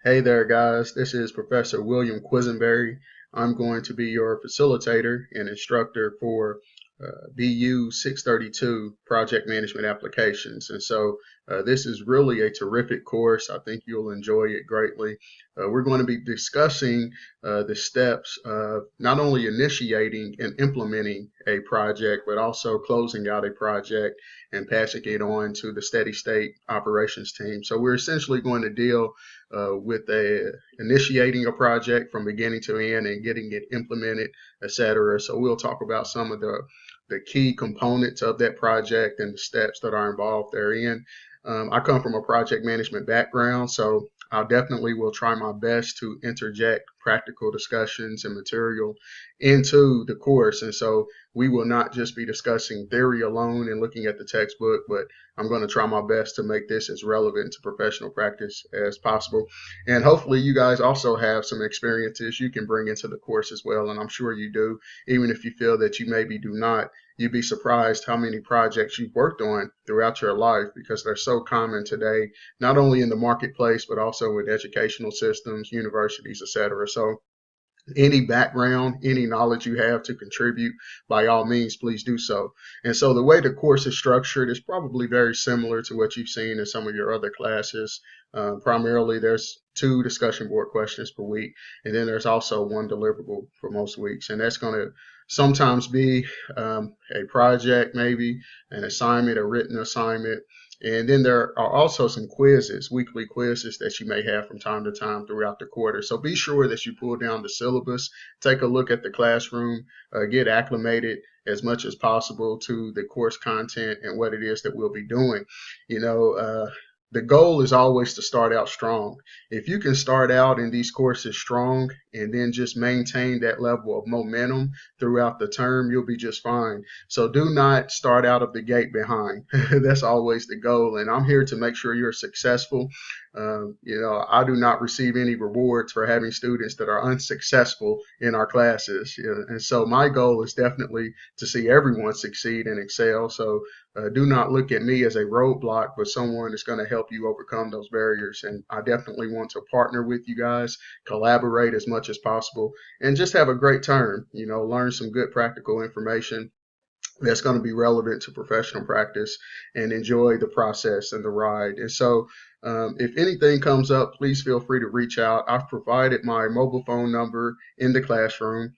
Hey there, guys. This is Professor William Quisenberry. I'm going to be your facilitator and instructor for BU632 Project Management Applications. And so this is really a terrific course. I think you'll enjoy it greatly. We're going to be discussing the steps of not only initiating and implementing a project, but also closing out a project and passing it on to the steady state operations team. So we're essentially going to deal with initiating a project from beginning to end and getting it implemented, etc. So we'll talk about some of the key components of that project and the steps that are involved therein. I come from a project management background, so I definitely will try my best to interject practical discussions and material into the course. And so we will not just be discussing theory alone and looking at the textbook, but I'm going to try my best to make this as relevant to professional practice as possible. And hopefully you guys also have some experiences you can bring into the course as well. And I'm sure you do, even if you feel that you maybe do not. You'd be surprised how many projects you've worked on throughout your life because they're so common today, not only in the marketplace, but also with educational systems, universities, etc. So any background, any knowledge you have to contribute, by all means, please do so. And so the way the course is structured is probably very similar to what you've seen in some of your other classes. Primarily, there's 2 discussion board questions per week, and then there's also 1 deliverable for most weeks. And that's going to sometimes be a project, maybe an assignment, a written assignment. And then there are also some quizzes, weekly quizzes that you may have from time to time throughout the quarter. So be sure that you pull down the syllabus, take a look at the classroom, get acclimated as much as possible to the course content and what it is that we'll be doing. The goal is always to start out strong. If you can start out in these courses strong and then just maintain that level of momentum throughout the term, you'll be just fine. So do not start out of the gate behind. That's always the goal. And I'm here to make sure you're successful. I do not receive any rewards for having students that are unsuccessful in our classes. And so my goal is definitely to see everyone succeed and excel. So do not look at me as a roadblock, but someone that's going to help you overcome those barriers. And I definitely want to partner with you guys, collaborate as much as possible, and just have a great term, learn some good practical information that's going to be relevant to professional practice and enjoy the process and the ride. And so if anything comes up, please feel free to reach out. I've provided my mobile phone number in the classroom.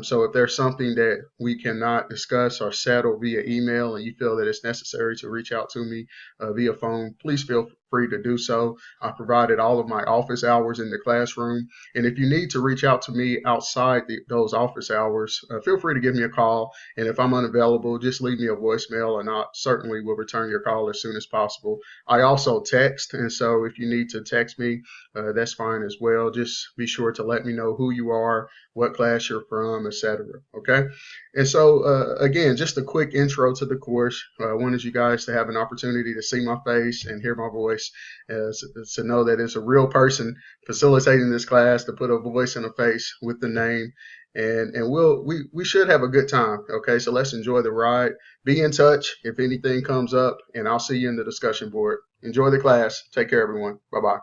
So if there's something that we cannot discuss or settle via email and you feel that it's necessary to reach out to me via phone, please feel free to do so. I provided all of my office hours in the classroom. And if you need to reach out to me outside those office hours, feel free to give me a call. And if I'm unavailable, just leave me a voicemail and I certainly will return your call as soon as possible. I also text. And so if you need to text me, that's fine as well. Just be sure to let me know who you are, what class you're from, etc. Okay. And so again, just a quick intro to the course. I wanted you guys to have an opportunity to see my face and hear my voice, to know that it's a real person facilitating this class, to put a voice and a face with the name. And we should have a good time. Okay, so let's enjoy the ride. Be in touch if anything comes up, and I'll see you in the discussion board. Enjoy the class. Take care, everyone. Bye-bye.